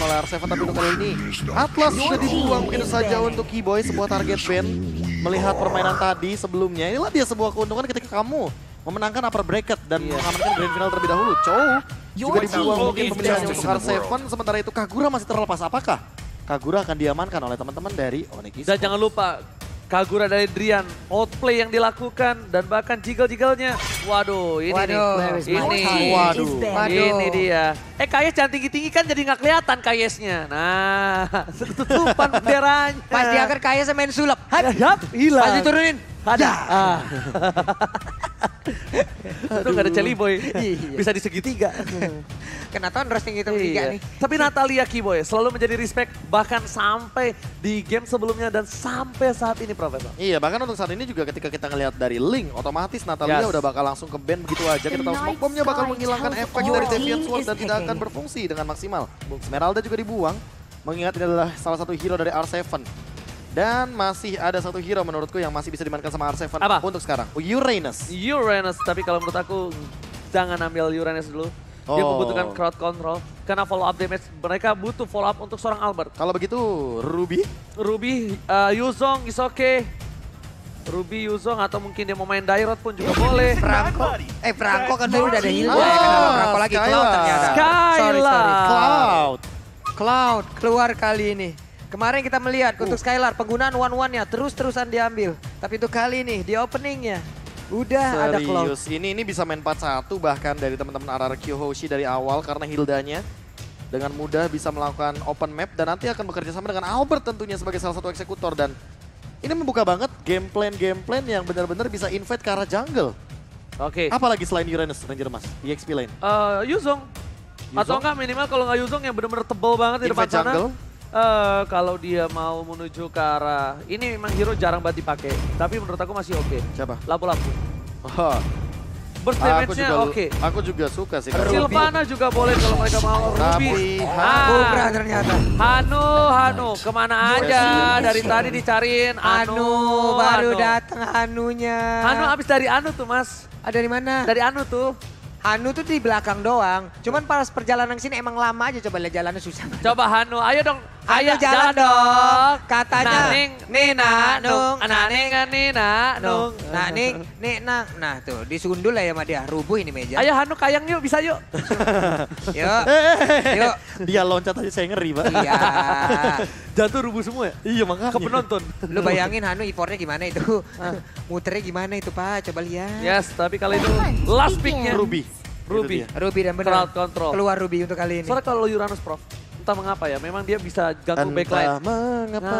oleh R7, tapi untuk kali ini Atlas sudah dibuang begitu saja untuk Keyboy, sebuah target ban. Melihat permainan tadi sebelumnya, inilah dia sebuah keuntungan ketika kamu memenangkan upper bracket dan mengamankan grand final terlebih dahulu. Chow juga dibuang mungkin pemilihannya untuk R7, sementara itu Kagura masih terlepas. Apakah Kagura akan diamankan oleh teman-teman dari Onyx Esports? Dan jangan lupa, Kagura dari Drian, outplay yang dilakukan dan bahkan jiggle-jiggle-nya. Waduh, ini ini dia. KYS jangan tinggi-tinggi kan jadi nggak kelihatan KYS-nya. Nah, tutupan benderanya. Pas dia akan KYS main sulap. Hilang. Pas diturunin. Ada. Itu gak ada Celiboy. Bisa di segitiga. Kena tahun roasting itu tiga nih. Tapi Natalia Keyboy selalu menjadi respect bahkan sampai di game sebelumnya dan sampai saat ini, Profesor. Iya, bahkan untuk saat ini juga ketika kita ngelihat dari Link, otomatis Natalia udah bakal langsung ke ban begitu aja. Kita tahu smoke bombnya bakal menghilangkan efek dari Deviant Sword dan tidak akan berfungsi dengan maksimal. Smeralda juga dibuang, mengingat ini adalah salah satu hero dari R7. Dan masih ada satu hero menurutku yang masih bisa dimainkan sama R7 untuk sekarang. Uranus. Uranus, tapi kalau menurut aku jangan ambil Uranus dulu. Dia membutuhkan crowd control. Karena follow up damage, mereka butuh follow up untuk seorang Albert. Kalau begitu, Ruby? Ruby, Yuzong is okay. Ruby, Yuzong, atau mungkin dia mau main Dairot pun juga boleh. Franco kan dulu udah ada heal. Kenapa Franco lagi? Cloud ternyata. Skylar. Cloud keluar kali ini. Kemarin kita melihat untuk Skylar penggunaan one-one-nya terus-terusan diambil. Tapi untuk kali ini di openingnya udah ada Cloud. Serius, ini bisa main 4-1 bahkan dari teman-teman RRQ Hoshi dari awal karena Hildanya dengan mudah bisa melakukan open map dan nanti akan bekerja sama dengan Albert tentunya sebagai salah satu eksekutor dan ini membuka banget game plan yang benar-benar bisa invade ke arah jungle. Oke. Apalagi selain Uranus, Ranger Mas, EXP lane. Yuzong. Atau enggak minimal kalau nggak Yuzong yang benar-benar tebal banget di depan sana. Kalau dia mau menuju ke arah, ini memang hero jarang banget dipakai. Tapi menurut aku masih oke. Siapa? Lapu-lapu. Burst damage-nya oke. Aku juga suka sih. Sylvana juga boleh kalau mereka mau. Ruby. Cobra ternyata. Hanu. Kemana aja? Dari tadi dicariin. Anu baru datang Hanunya. Hanu abis dari Anu tuh, Mas. Dari mana? Dari Anu tuh. Hanu tuh di belakang doang. Cuman pas perjalanan ke sini emang lama aja, coba lihat jalannya susah. Coba Hanu, ayo dong. Ayo jalan dong. Katanya Naning, Nina, Nung. Naning, Nina, Nung. Naning, Nina. Nah tuh disundul lah ya sama dia. Rubuh ini meja. Ayo Hanu kayang yuk, bisa yuk. Yuk. Yuk. Dia loncat aja saya ngeri, Pak. Iya. Jatuh rubuh semua ya? Iya makanya. Ke penonton. Lu bayangin Hanu effortnya gimana itu. Muternya gimana itu Pak, coba lihat. Yes, tapi kali itu last picknya Ruby. Ruby dan benar. Crowd control. Keluar Ruby untuk kali ini. Soalnya kalau Uranus, Prof, entah mengapa ya, memang dia bisa ganggu backline. Entah mengapa.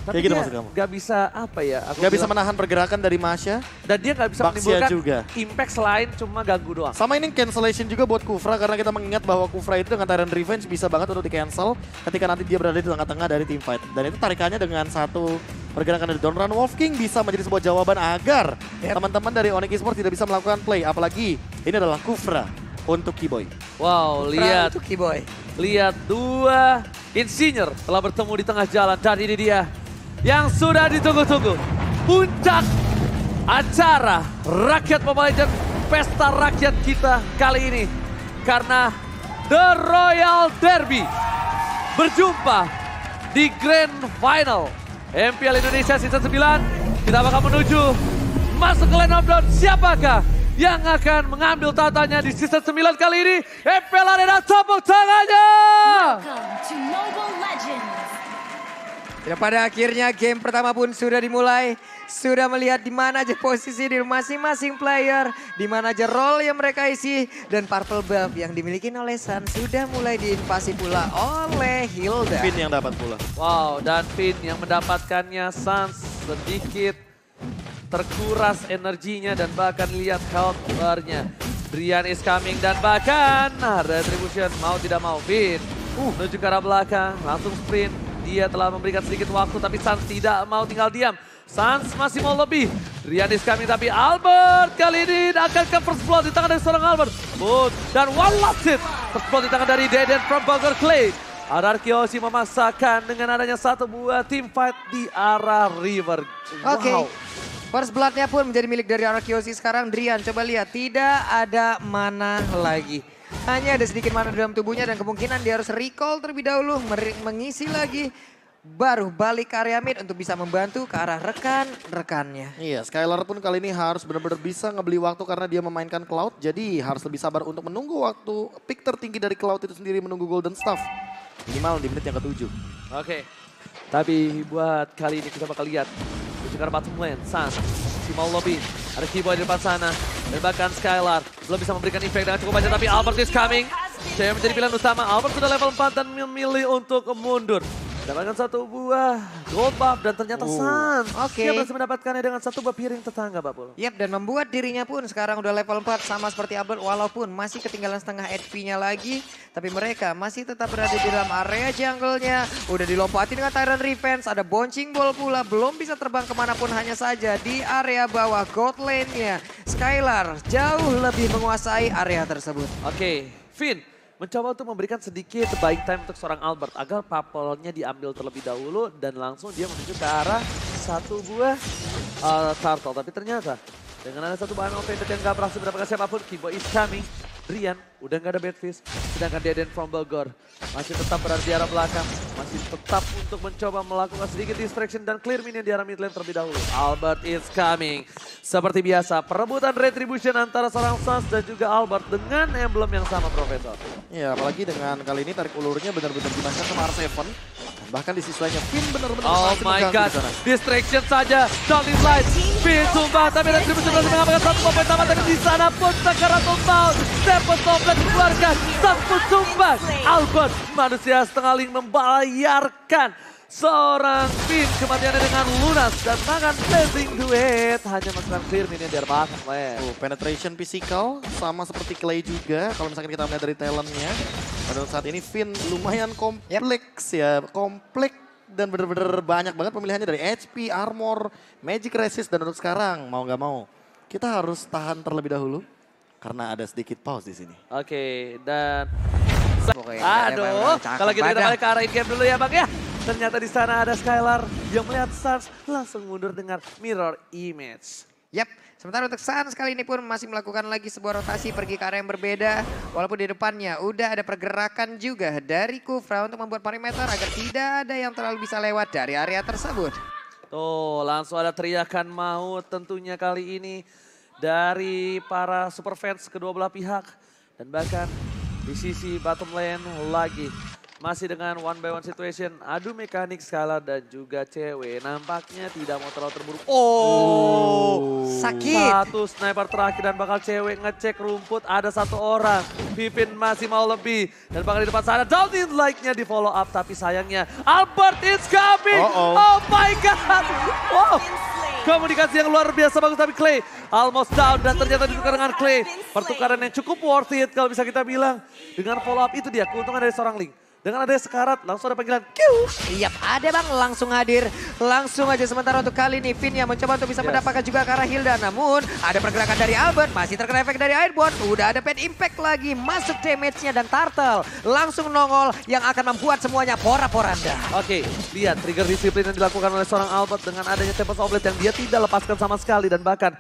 Kayak gitu maksud kamu? Gak bisa apa ya. Gak bisa menahan pergerakan dari Masya. Dan dia gak bisa Baxia menimbulkan juga. impact selain cuma ganggu doang. Sama ini cancellation juga buat Kufra karena kita mengingat bahwa Kufra itu dengan Tyrant Revenge bisa banget untuk di-cancel ketika nanti dia berada di tengah-tengah dari team fight. Dan itu tarikannya dengan satu pergerakan dari Donran Wolf King bisa menjadi sebuah jawaban agar teman-teman dari Onyx Esports tidak bisa melakukan play. Apalagi ini adalah Kufra untuk Keyboy. Wow, lihat. Untuk Keyboy. Lihat dua insinyur telah bertemu di tengah jalan dan ini dia yang sudah ditunggu-tunggu. Puncak acara Rakyat Mobile Legends, pesta rakyat kita kali ini. Karena The Royal Derby berjumpa di Grand Final MPL Indonesia Season 9. Kita bakal menuju masuk ke Land of Dawn. Siapakah yang akan mengambil tatanya di Season 9 kali ini? MPL Arena, tepuk tangannya! Ya, pada akhirnya game pertama pun sudah dimulai. Sudah melihat di mana aja posisi di masing-masing player, di mana aja role yang mereka isi, dan purple buff yang dimiliki oleh Sun sudah mulai diinvasi pula oleh Hilda. Finn yang dapat pula. Wow, dan Finn yang mendapatkannya Sans sedikit terkuras energinya dan bahkan lihat health bar-nya. Drian is coming dan bahkan retribution mau tidak mau Finn menuju ke arah belakang, langsung sprint. Dia telah memberikan sedikit waktu tapi Sans tidak mau tinggal diam. Sans masih mau lebih. Drian is coming tapi Albert kali ini akan ke first blood di tangan dari seorang Albert. Dan one last hit. First blood di tangan dari Deden from Bogor Clay. RRQ Hoshi memaksakan dengan adanya satu buah team fight di arah river. Oke. First blood-nya pun menjadi milik dari RRQ Hoshi sekarang. Drian coba lihat tidak ada mana lagi. Hanya ada sedikit mana dalam tubuhnya dan kemungkinan dia harus recall terlebih dahulu. Mengisi lagi. Baru balik ke area mid untuk bisa membantu ke arah rekan-rekannya. Iya, Skylar pun kali ini harus benar-benar bisa ngebeli waktu karena dia memainkan Cloud. Jadi harus lebih sabar untuk menunggu waktu pick tertinggi dari Cloud itu sendiri menunggu Golden Staff. Minimal di menit yang ke-7. Oke, tapi buat kali ini kita bakal lihat. Juga bottom lane, Sans, si mau lobby. Ada Keyboy di depan sana. Dan bahkan Skylar belum bisa memberikan impact dengan cukup banyak. Tapi Albert is coming. Saya menjadi pilihan utama. Albert sudah level 4 dan memilih untuk mundur. Dapatkan satu buah gold buff dan ternyata Sans. Dia berhasil mendapatkannya dengan satu buah piring tetangga, Bapul. Yap, dan membuat dirinya pun sekarang udah level 4 sama seperti Albert walaupun masih ketinggalan setengah HP-nya lagi. Tapi mereka masih tetap berada di dalam area jungle-nya. Udah dilompati dengan Tyrant Revenge, ada Bouncing Ball pula. Belum bisa terbang kemanapun hanya saja di area bawah gold lane-nya. Skylar jauh lebih menguasai area tersebut. Oke, Finn mencoba untuk memberikan sedikit buying time untuk seorang Albert agar papelnya diambil terlebih dahulu dan langsung dia menuju ke arah satu buah turtle. Tapi ternyata dengan ada satu bahan offensive yang gak berhasil mendapatkan siapapun, Keyboy is coming. Drian udah gak ada Badfish, sedangkan Deden from Bogor masih tetap berada di arah belakang. Masih tetap untuk mencoba melakukan sedikit distraction dan clear minion di arah mid lane terlebih dahulu. Albert is coming. Seperti biasa, perebutan retribution antara seorang Sans dan juga Albert dengan emblem yang sama, Profesor. Ya, apalagi dengan kali ini tarik ulurnya benar-benar dimainkan sama R7. Bahkan di sisi lainnya Finn benar-benar oh my god, distraction saja. Down light, Finn tumbang tapi retribution berhasil mengamankan satu poin tamat di sana pun Sakara tumbang. Stephen Toplet dikeluarkan, satu tumbang. Albert manusia setengah link membayarkan seorang Finn kematiannya dengan lunas dan tangan blazing duet. Hanya masukkan clear minion di arah belakang. Penetration physical sama seperti Clay juga kalau misalkan kita melihat dari talentnya. Pada saat ini Finn lumayan kompleks ya, kompleks dan benar-benar banyak banget pemilihannya dari HP, armor, magic resist dan untuk sekarang mau nggak mau kita harus tahan terlebih dahulu karena ada sedikit pause di sini. Oke, dan aduh, kalau gitu kita balik ke arah in-game dulu ya Bang ya. Ternyata di sana ada Skylar yang melihat Sans langsung mundur dengan mirror image. Yap, sementara untuk Sans kali ini pun masih melakukan lagi sebuah rotasi pergi ke arah yang berbeda. Walaupun di depannya udah ada pergerakan juga dari Kufra untuk membuat perimeter agar tidak ada yang terlalu bisa lewat dari area tersebut. Tuh, langsung ada teriakan maut tentunya kali ini dari para super fans kedua belah pihak. Dan bahkan di sisi bottom lane lagi masih dengan one by one situation. Adu mekanik Skylar dan juga cewek nampaknya tidak mau terlalu terburu. Oh, sakit. Satu sniper terakhir dan bakal cewek ngecek rumput. Ada satu orang. Pipin masih mau lebih. Dan bakal di depan sana down in like-nya di follow up. Tapi sayangnya Albert is coming. Oh my god. Wow. Komunikasi yang luar biasa bagus tapi Clay almost down dan ternyata ditukar dengan Clay. Pertukaran yang cukup worth it kalau bisa kita bilang. Dengan follow up itu dia keuntungan dari seorang Link. Dengan ada sekarat, langsung ada panggilan Q. Yap, ada Bang, langsung hadir. Langsung aja sementara untuk kali ini Finn yang mencoba untuk bisa mendapatkan juga ke arah Hilda. Namun ada pergerakan dari Albert, masih terkena efek dari Airborne. Udah ada pet impact lagi, masuk damage-nya dan Turtle. Langsung nongol yang akan membuat semuanya porak-poranda. Oke, lihat trigger disiplin yang dilakukan oleh seorang Albert dengan adanya Tempest Oblet yang dia tidak lepaskan sama sekali. Dan bahkan,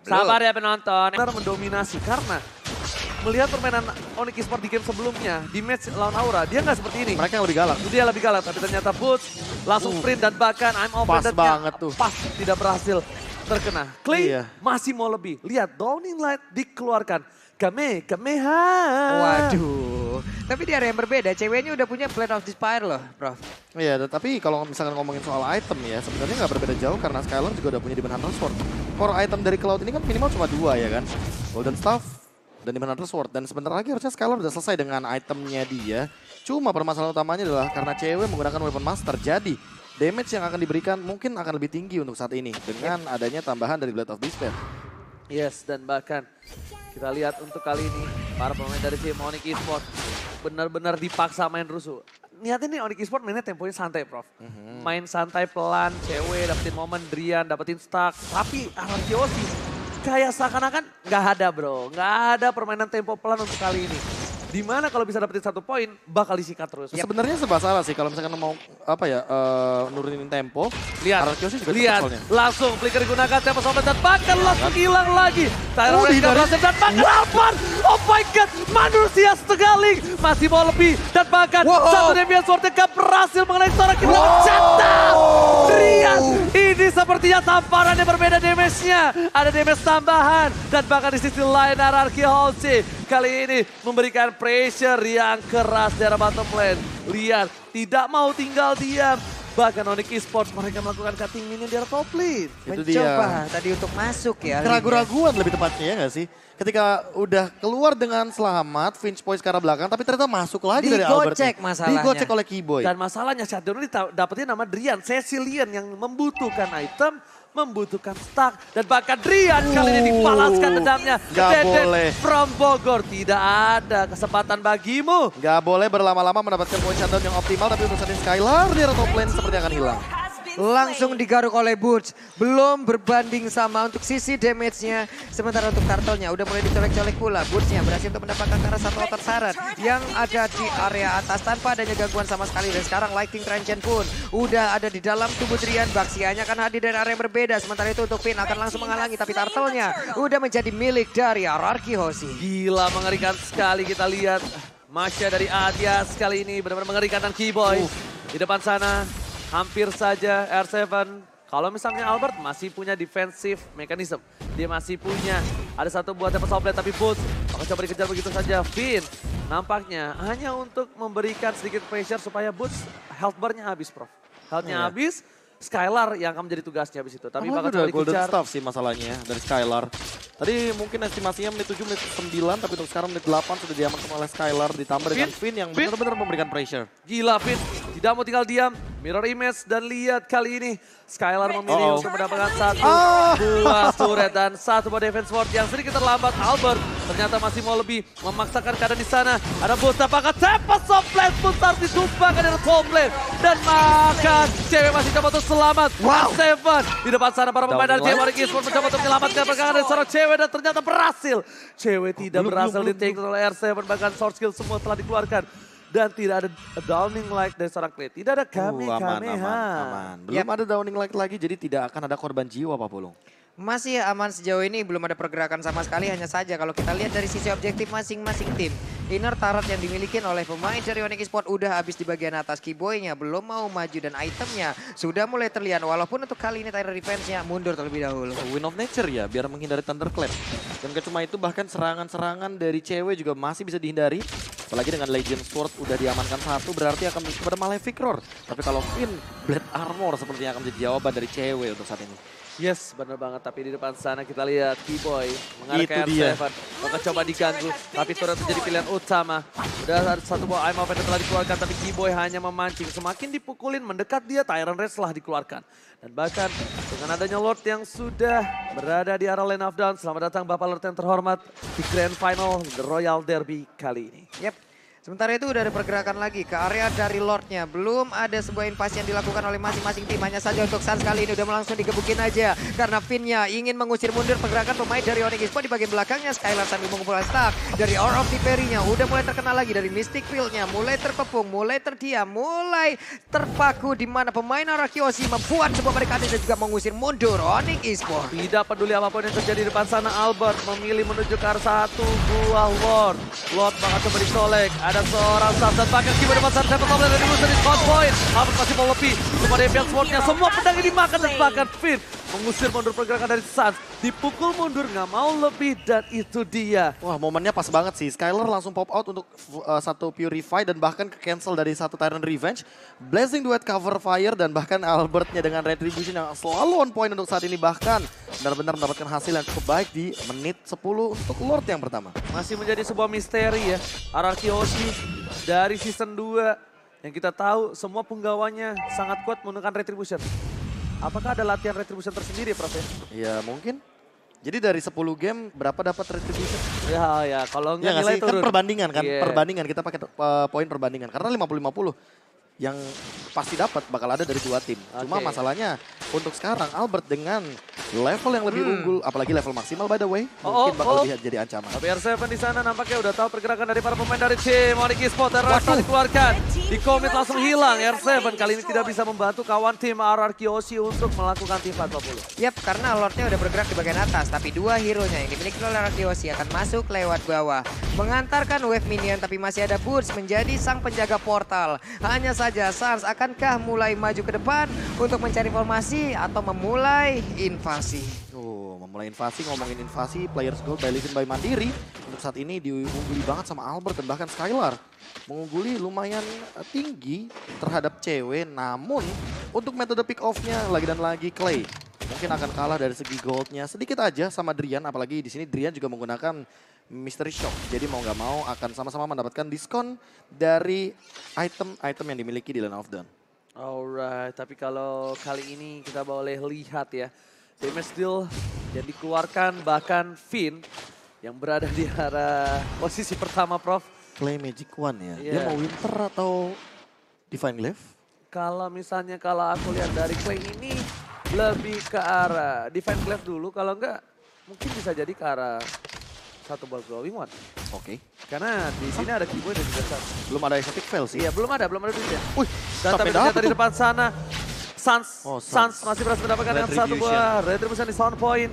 sabar ya penonton. Benar mendominasi karena melihat permainan Onyx Esports di game sebelumnya, di match lawan Aura, dia nggak seperti ini. Mereka yang lebih galak. Dia lebih galak, tapi ternyata Boots langsung sprint dan bahkan I'm open pas banget tuh. Pas tidak berhasil terkena. Clay masih mau lebih. Lihat, Downing Light dikeluarkan. Kamehameha. Waduh, tapi di area yang berbeda, ceweknya udah punya Blade of Despair loh, Prof. Iya, tapi kalau misalkan ngomongin soal item ya, sebenarnya nggak berbeda jauh karena Skylar juga udah punya Demon Hunter Sword. Core item dari Cloud ini kan minimal cuma 2 ya kan. Golden Staff dan Demon Hunter Sword. Dan sebentar lagi harusnya Skylar udah selesai dengan itemnya dia. Cuma permasalahan utamanya adalah karena cewek menggunakan Weapon Master. Jadi damage yang akan diberikan mungkin akan lebih tinggi untuk saat ini. Dengan adanya tambahan dari Blade of Despair. Yes, dan bahkan kita lihat untuk kali ini para pemain dari tim Onyx Esports benar-benar dipaksa main rusuh. Niatnya nih Onyx Esports mainnya temponya santai, Prof. Main santai pelan, cewek dapetin momen, Drian dapetin stack. Tapi Arangkiosi kayak seakan-akan nggak ada bro. Nggak ada permainan tempo pelan untuk kali ini. Dimana kalau bisa dapetin 1 poin, bakal disikat terus. Sebenarnya serba salah sih kalau misalkan mau nurunin tempo. Lihat, Arkeosnya juga lihat, soalnya. langsung flicker digunakan tempo sobat dan bahkan langsung hilang lagi. Tyler Red berhasil dan bahkan Alban, oh my god, manusia setegaling masih mau lebih dan bahkan satu Demian Sword yang berhasil mengenai seorang kita jatuh. Rian, ini sepertinya tamparannya berbeda damage-nya. Ada damage tambahan dan bahkan di sisi lain Ararki Halsey kali ini memberikan pressure yang keras dari bottom lane. Lihat, tidak mau tinggal diam. Bahkan Onyx Esports mereka melakukan cutting minion di area top lane. Itu Mencoba tadi untuk masuk ya. Keraguan-raguan lebih tepatnya ya nggak sih? Ketika udah keluar dengan selamat, Finch Boys ke arah belakang, tapi ternyata masuk lagi dari Albert. Digocek masalahnya. Digocek oleh Keyboy. Dan masalahnya Shutdown ini dapetin nama Drian, Cecilian yang membutuhkan item, membutuhkan stack. Dan bahkan Drian kali ini dibalaskan dendamnya. Gak Deden boleh. from Bogor, tidak ada kesempatan bagimu. Gak boleh berlama-lama mendapatkan poin shutdown yang optimal, tapi untuk saat ini Skylar di area top lane seperti akan hilang. Langsung digaruk oleh Butch. Belum berbanding sama untuk sisi damage-nya. Sementara untuk turtle-nya udah mulai dicolek-colek pula. Butch-nya berhasil untuk mendapatkan karena satu outer Sarat yang ada di area atas tanpa adanya gangguan sama sekali. Dan sekarang Lightning Transient pun udah ada di dalam tubuh Drian. Baxianya akan hadir dari area yang berbeda. Sementara itu untuk Finn akan langsung menghalangi. Tapi turtle-nya udah menjadi milik dari Ararki Hoshi. Gila, mengerikan sekali kita lihat. Masya dari Adias kali ini benar-benar mengerikan dan Keyboy. Di depan sana hampir saja R7. Kalau misalnya Albert masih punya defensive mechanism. Dia masih punya. Ada satu buat tempat softplay tapi Boots akan coba dikejar begitu saja. Finn nampaknya hanya untuk memberikan sedikit pressure supaya Boots health bar-nya habis, Prof. Health-nya habis. Skylar yang akan menjadi tugasnya habis itu. Tapi bakal coba Golden dikejar. Staff sih masalahnya dari Skylar. Tadi mungkin estimasinya menit 7, menit 9, tapi untuk sekarang menit 8 sudah diamankan oleh Skylar. Ditambah dengan Finn yang benar-benar memberikan pressure. Gila Finn, tidak mau tinggal diam. Mirror image dan lihat kali ini Skylar memilih untuk mendapatkan satu buah turret dan satu buah defense ward yang sedikit terlambat. Albert ternyata masih mau lebih memaksakan keadaan di sana. Ada boost apakah tempat softplate pun harus ditumpahkan dari top lane. Dan makan cewek masih coba untuk selamat. Seven di depan sana para pemain dari Onyx Esports mencoba untuk menyelamatkan pergerakan dari seorang cewek dan ternyata berhasil. Cewek tidak berhasil di-take oleh R7 bahkan sword skill semua telah dikeluarkan. Dan tidak ada downing light dari seorang Clay. Tidak ada Kamehameha. Aman. Belum ada downing light lagi, jadi tidak akan ada korban jiwa Pak Pulung. Masih aman sejauh ini, belum ada pergerakan sama sekali. Hanya saja kalau kita lihat dari sisi objektif masing-masing tim. Inner turret yang dimiliki oleh pemain dari Onyx Esports udah habis di bagian atas. Keyboy-nya belum mau maju dan itemnya sudah mulai terlihat. Walaupun untuk kali ini Tyler Defense-nya mundur terlebih dahulu. Win of Nature ya, biar menghindari Thunderclap. Dan gak cuma itu, bahkan serangan-serangan dari cewek juga masih bisa dihindari. Apalagi dengan Legend Sword udah diamankan satu, berarti akan menuju kepada Malefic Roar. Tapi kalau Finn, Blade Armor sepertinya akan menjadi jawaban dari cewek untuk saat ini. Yes, benar banget. Tapi di depan sana kita lihat Keyboy mengarah ke Itu R7. Maka coba diganggu. Tapi turret menjadi pilihan utama. Udah ada satu buah Aim of Fate telah dikeluarkan. Tapi Keyboy hanya memancing. Semakin dipukulin, mendekat dia, Tyrant Race telah dikeluarkan. Dan bahkan dengan adanya Lord yang sudah berada di arah lane of down. Selamat datang Bapak Lord yang terhormat di Grand Final The Royal Derby kali ini. Yep. Sementara itu udah ada pergerakan lagi ke area dari Lordnya. Belum ada sebuah invasi yang dilakukan oleh masing-masing tim. Hanya saja untuk Suns kali ini udah langsung digebukin aja. Karena Finn-nya ingin mengusir mundur pergerakan pemain dari Onyx Esports di bagian belakangnya. Skylar sambil mengumpulkan stack. Dari Hour of the Fairy-nya udah mulai terkenal lagi. Dari Mystic Field-nya mulai terkepung, mulai terdiam, mulai terpaku. Di mana pemain Ararki Hoshi membuat sebuah barikade dan juga mengusir mundur Onyx Esports. Tidak peduli apapun yang terjadi di depan sana, Albert memilih menuju ke arah satu buah Lord. Lord bakal coba dicolek. Ada seorang staff dan bahkan Keyboy di pasar dapat top lane dari musuh di spot point. Albert masih mau lebih kepada Epian Sword-nya. Semua pedang ini dimakan dan bahkan Finn mengusir mundur pergerakan dari Suns. Dipukul mundur, nggak mau lebih dan itu dia. Wah, momennya pas banget sih. Skylar langsung pop out untuk satu Purify dan bahkan ke-cancel dari satu Tyrant Revenge. Blazing Duet cover fire dan bahkan Albertnya dengan Retribution yang selalu on point untuk saat ini. Bahkan benar-benar mendapatkan hasil yang cukup baik di menit 10 untuk Lord yang pertama. Masih menjadi sebuah misteri ya. Ararki Hoshi dari season 2 yang kita tahu semua penggawanya sangat kuat menggunakan Retribution. Apakah ada latihan Retribution tersendiri, Prof? Ya mungkin. Jadi dari 10 game berapa dapat Retribution? Ya, kalau Ya nggak nilai sih? Kan turun. perbandingan kan, Yeah. perbandingan kita pakai poin perbandingan karena 50-50. yang pasti dapat bakal ada dari dua tim. Cuma masalahnya untuk sekarang Albert dengan level yang lebih unggul, apalagi level maksimal by the way, mungkin bakal lebih jadi ancaman. Tapi R7 di sana nampaknya udah tahu pergerakan dari para pemain dari tim Onyx Esports. Rasa dikeluarkan, di commit langsung hilang. R7 kali ini tidak bisa membantu kawan tim RRQ Oshi untuk melakukan tim 40. Yap, karena Lordnya udah bergerak di bagian atas, tapi dua hero-nya yang dimiliki oleh RRQ Oshi akan masuk lewat bawah. Mengantarkan wave minion, tapi masih ada Boots menjadi sang penjaga portal. Hanya saja Sans akankah mulai maju ke depan untuk mencari formasi atau memulai invasi? Memulai invasi, ngomongin invasi, Players Gold by Livin by Mandiri. Untuk saat ini diungguli banget sama Albert dan bahkan Skylar. Mengungguli lumayan tinggi terhadap cewek, namun untuk metode pick off-nya lagi dan lagi Clay mungkin akan kalah dari segi goldnya sedikit aja sama Drian, apalagi di sini Drian juga menggunakan Mystery Shock. Jadi mau nggak mau akan sama-sama mendapatkan diskon dari item-item yang dimiliki di Land of Dawn. Alright, tapi kalau kali ini kita boleh lihat ya, damage deal yang dikeluarkan bahkan Finn yang berada di arah posisi pertama, Prof. Clay Magic One ya, dia mau Winter atau Divine Glaive? Kalau misalnya kalau aku lihat dari Clay ini lebih ke arah Divine Glaive dulu, kalau enggak mungkin bisa jadi ke arah satu ball glowing one. Oke. Karena di sini ada Keyboy dan juga Sans. Belum ada exotic fail sih. Iya, belum ada duitnya. Wih, dan tapi ternyata di depan sana Sans masih berhasil mendapatkan dengan satu buah retribution di sound point.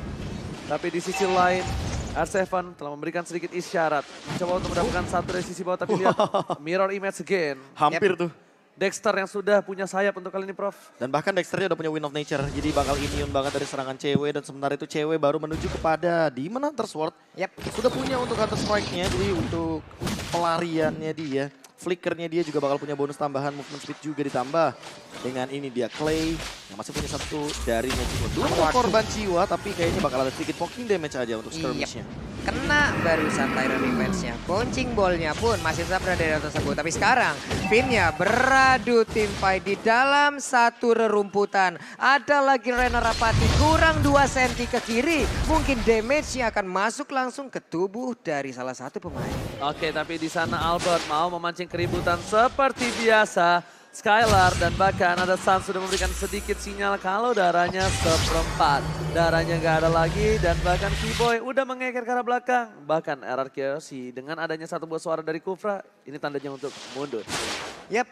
Tapi di sisi lain R7 telah memberikan sedikit isyarat. Coba untuk mendapatkan satu dari sisi bawah, tapi lihat mirror image again. Hampir tuh. Dexter yang sudah punya sayap untuk kali ini, Prof. Dan bahkan Dexternya udah punya Wind of Nature, jadi bakal immune banget dari serangan cewek. Dan sementara itu cewek baru menuju kepada Demon Hunter Sword. Sudah punya untuk Hunter Strike-nya, jadi untuk pelariannya dia. Flickernya dia juga bakal punya bonus tambahan, movement speed juga ditambah. Dengan ini dia Clay yang masih punya satu dari Magic Wand. Belum ada korban jiwa, tapi kayaknya bakal ada sedikit poking damage aja untuk skirmishnya. Kena barusan Tyrant Revenge-nya. Bouncing ball-nya pun masih tetap berada di atas tersebut. Tapi sekarang Finn-nya beradu tim fight di dalam satu rerumputan. Ada lagi Rena Rapati kurang 2 cm ke kiri. Mungkin damage-nya akan masuk langsung ke tubuh dari salah satu pemain. Oke, tapi di sana Albert mau memancing keributan seperti biasa. Skylar dan bahkan ada Sans sudah memberikan sedikit sinyal kalau darahnya seperempat. Darahnya nggak ada lagi dan bahkan Keyboy udah mengeker ke arah belakang. Bahkan RRQ Oshi dengan adanya satu buah suara dari Kufra, ini tandanya untuk mundur. Yap.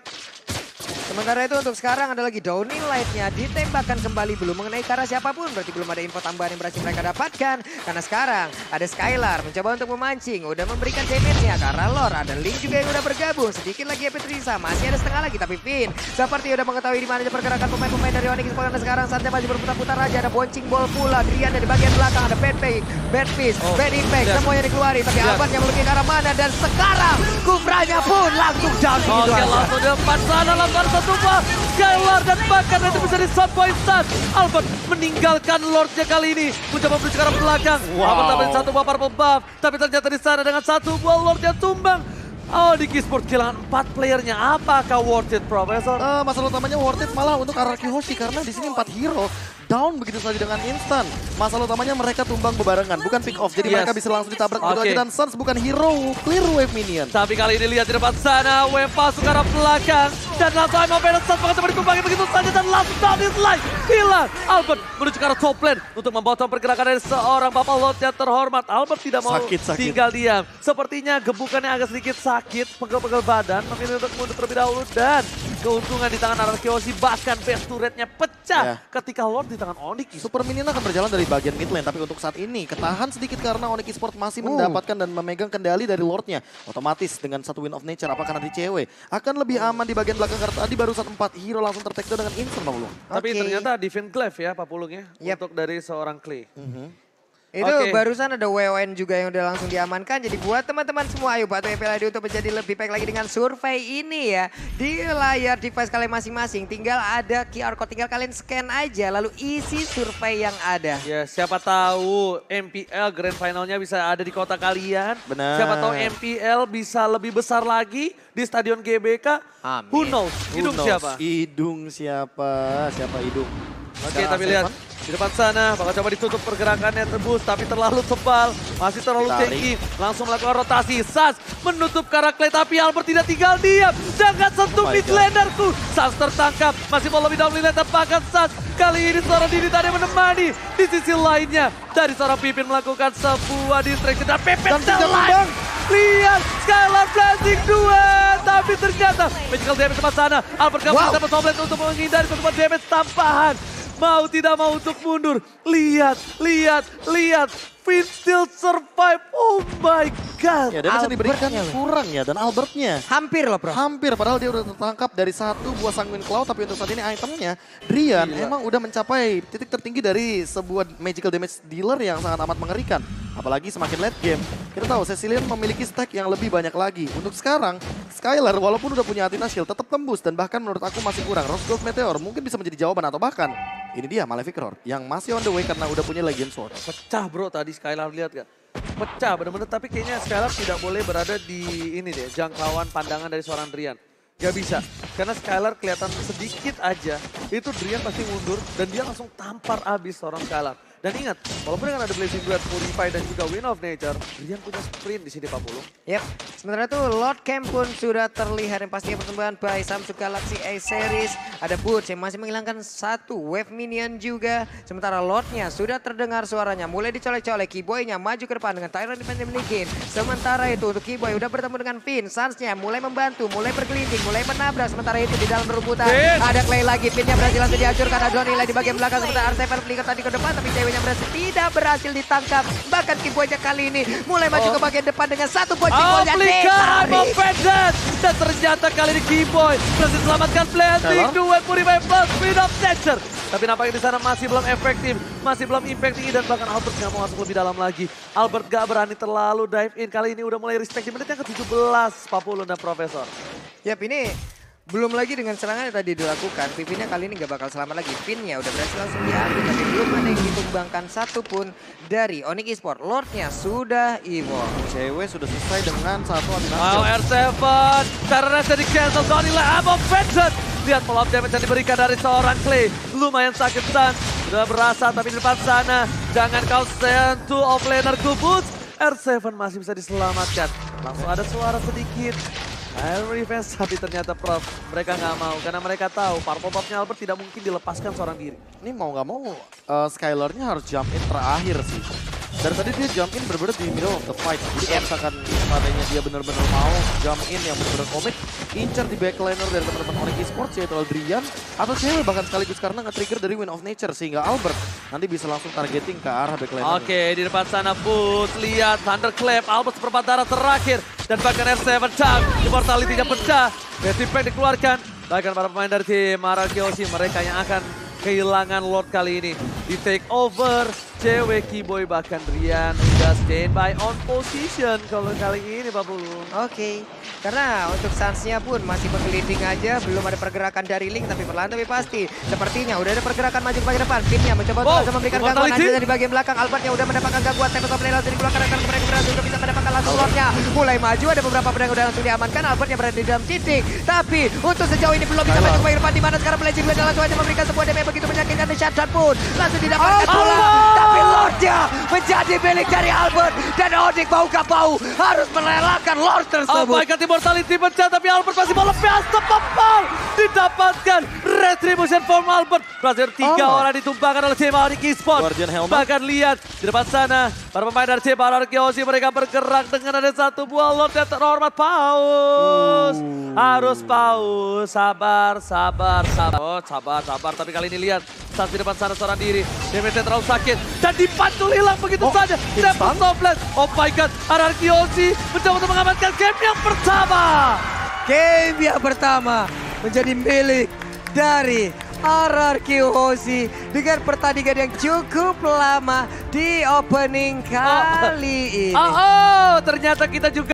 Sementara itu untuk sekarang ada lagi Downing Light-nya ditembakkan kembali, belum mengenai ke arah siapapun. Berarti belum ada info tambahan yang berhasil mereka dapatkan. Karena sekarang ada Skylar mencoba untuk memancing, udah memberikan damage-nya ke arah Lord. Ada Link juga yang udah bergabung, sedikit lagi Epitrisa, masih ada setengah lagi. Tapi Finn seperti udah mengetahui di mana pergerakan pemain-pemain dari Onyx Esports. Dan sekarang saatnya masih berputar-putar aja, ada bouncing ball pula. Drian dari bagian belakang, ada Bad Fake, Bad Fist, Bad Impact, semuanya dikeluari. Tapi Albert yang lebih ke arah mana, dan sekarang Kufranya pun langsung down. Oke, langsung di depan sana, lakukan satu buah Skylar dan bahkan itu bisa di sound point Sans. Albert meninggalkan Lordnya kali ini, mencoba menuju ke arah belakang. Albert dapat satu buah purple buff, tapi ternyata di sana dengan satu buah Lordnya tumbang. Onyx Esports kehilangan 4 playernya. Apakah worth it, Profesor? Masalah utamanya worth it malah untuk RRQ Oshi karena di sini 4 hero down begitu saja dengan instan. Masalah utamanya mereka tumbang bebarengan, bukan pick off. Jadi mereka bisa langsung ditabrak begitu aja, dan Sans bukan hero, clear wave minion. Tapi kali ini lihat di depan sana, wave masuk ke arah belakang. Dan langsung Imo Venus Sans mencoba ditumpangi begitu saja dan langsung down his life. Hilang. Albert menuju ke arah top lane untuk memotong pergerakan dari seorang Bapak Lord yang terhormat. Albert tidak mau tinggal diam. Sepertinya gebukannya agak sedikit sakit, pegel-pegel badan. Memilih untuk mundur terlebih dahulu dan keuntungan di tangan RRQ Oshi, bahkan base turretnya pecah ketika Lord di tangan Onyx. Super minion akan berjalan dari bagian mid lane, tapi untuk saat ini ketahan sedikit karena Onyx Esports masih mendapatkan dan memegang kendali dari Lordnya. Otomatis dengan satu Wind of Nature, apakah nanti cewek akan lebih aman di bagian belakang karena tadi barusan 4 hero langsung tertek dengan instant, Pak Pulung. Tapi ternyata Divine Glaive ya Pak Pulung ya, untuk dari seorang Clay. Itu barusan ada WON juga yang udah langsung diamankan. Jadi buat teman-teman semua, ayo bantu FPL untuk menjadi lebih baik lagi dengan survei ini ya. Di layar device kalian masing-masing tinggal ada QR code, tinggal kalian scan aja lalu isi survei yang ada. Ya, siapa tahu MPL Grand Finalnya bisa ada di kota kalian. Benar. Siapa tahu MPL bisa lebih besar lagi di Stadion GBK. Amin. Who knows? Hidung siapa? Hidung siapa? Siapa hidung? Oke, tapi lihat Di depan sana, bakal coba ditutup pergerakannya tebus, tapi terlalu tebal. Masih terlalu tanky, langsung melakukan rotasi. Sans menutup karakter, tapi Albert tidak tinggal diam. Jangan sentuh mid lanerku. Sans tertangkap, masih mau lebih down lane, bahkan Sans. Kali ini seorang Didi tadi menemani. Di sisi lainnya, dari seorang Pipin melakukan sebuah distraction. Dan Pipin live. Lihat, Skylar Blazing 2. Tapi ternyata, magical damage tempat sana. Albert gak bisa dapat Soblet untuk menghindari satu damage tambahan. Mau tidak mau untuk mundur. Lihat. Finn still survive. Oh my god. Ya, damage yang diberikan kurang ya. Dan Albertnya hampir loh bro. Hampir, padahal dia udah tertangkap dari satu buah Sanguine Cloud. Tapi untuk saat ini itemnya, Drian emang udah mencapai titik tertinggi dari sebuah magical damage dealer yang sangat amat mengerikan. Apalagi semakin late game, kita tahu Cecilion memiliki stack yang lebih banyak lagi. Untuk sekarang, Skylar walaupun udah punya Athena Shield tetap tembus. Dan bahkan menurut aku masih kurang. Rose Gold Meteor mungkin bisa menjadi jawaban atau bahkan ini dia Malefic Roar yang masih on the way karena udah punya Legion Sword. Pecah bro tadi Skylar, lihat gak? Pecah bener-bener, tapi kayaknya Skylar tidak boleh berada di ini deh, jangkauan pandangan dari seorang Drian. Gak bisa, karena Skylar kelihatan sedikit aja, itu Drian pasti mundur dan dia langsung tampar abis seorang Skylar. Dan ingat, walaupun dengan ada Blazing Duet, Purify dan juga Wind of Nature, Drian punya sprint di sini 40. Yep, sementara itu Lord Camp pun sudah terlihat yang pastinya pertumbuhan by Samsung Galaxy A Series. Ada Boots yang masih menghilangkan satu wave minion juga. Sementara Lordnya sudah terdengar suaranya, mulai dicolek-colek. Keyboy-nya maju ke depan dengan Tyrant defensive milikin. Sementara itu untuk Keyboy udah bertemu dengan Finn. Sans-nya mulai membantu, mulai bergelinding, mulai menabrak. Sementara itu di dalam rumputan ada Clay lagi. Finn-nya berhasil langsung dihancurkan. Ada nilai di bagian belakang. Sementara R7 melingkar tadi ke depan, tapi ceweknya tidak berhasil ditangkap. Bahkan Keyboy-nya kali ini mulai maju ke bagian depan dengan satu bocing golnya ditarik. Dan ternyata kali ini Keyboy berhasil selamatkan Blazing Duet Purify plus Wind of Nature. Tapi nampaknya di sana masih belum efektif, masih belum impact tinggi dan bahkan Albert gak mau masuk lebih dalam lagi. Albert gak berani terlalu dive in, kali ini udah mulai respect di menit yang ke-17 Papulun dan Profesor. Yap, ini belum lagi dengan serangan yang tadi dilakukan, Pipinnya kali ini gak bakal selamat lagi. Pinnya udah berhasil langsung diambil, tapi belum ada yang ditumbangkan satupun dari Onyx Esports. Lordnya sudah evolve. Cewek sudah selesai dengan satu Athena Wow, Shield. R7, karena di cancel, Donila Above Vincent. Lihat follow up damage yang diberikan dari seorang Clay. Lumayan sakit Sans, sudah berasa tapi di depan sana. Jangan kau sentuh offlaner Kubus. R7 masih bisa diselamatkan. Langsung ada suara sedikit. Air revenge, tapi ternyata Prof, mereka nggak mau karena mereka tahu purple buff-nya Albert tidak mungkin dilepaskan seorang diri. Ini mau nggak mau Skylar-nya harus jump in terakhir sih. Dari tadi dia jump in bener-bener di middle of the fight. Jadi kalau misalkan strateginya dia bener-bener mau jump in yang bener-bener komit, incer di backliner dari teman-teman Onyx Esports yaitu Drian atau cewek bahkan sekaligus karena nge-trigger dari Wind of Nature sehingga Albert nanti bisa langsung targeting ke arah backliner. Oke, di depan sana Boots, lihat Thunderclap, Albert seperempat darah terakhir. Dan bahkan R7 Chang, immortality-nya pecah. Best Impact dikeluarkan. Bahkan para pemain dari tim Arakioshi, mereka yang akan kehilangan Lord kali ini. Di take over, cewek Keyboy bahkan Drian udah stand by on position kalau kali ini Pak Pulung. Oke, karena untuk Sans-nya pun masih bergelinding aja, belum ada pergerakan dari Link, tapi perlahan tapi pasti. Sepertinya udah ada pergerakan maju ke bagian depan. Pinnya mencoba untuk langsung memberikan gangguan ada di bagian belakang. Albertnya udah mendapatkan gangguan, tempo top lane langsung dikeluarkan karena mereka berhasil juga bisa mendapatkan langsung Lordnya. Mulai maju, ada beberapa pedang udah langsung diamankan. Albertnya berada di dalam titik, tapi untuk sejauh ini belum bisa maju ke bagian depan. Di mana sekarang Blazing Duet langsung aja memberikan sebuah damage begitu menyakitkan di shutdown pun langsung didapatkan pula. Tapi Lordnya menjadi milik dari Albert dan Onyx mau gak mau harus merelakan Lord tersebut. Oh my god, immortality pecah tapi Albert masih mau lepas tepapal. Didapatkan retribution from Albert. Berhasil 3 orang ditumbangkan oleh tim Onyx Esports. Bahkan lihat di depan sana para pemain dari tim Arakioshi mereka bergerak dengan ada satu buah Lord yang terhormat. Paus. Harus paus. Sabar. Oh, sabar. Tapi kali ini lihat saat di depan sana seorang diri. Damage terlalu sakit dan dipantul hilang begitu saja. Dapat toplet. Oh my god, Arakioshi mencoba untuk mengamankan game yang pertama. Game yang pertama menjadi milik dari Arakioshi dengan pertandingan yang cukup lama di opening kali ini. Ternyata kita juga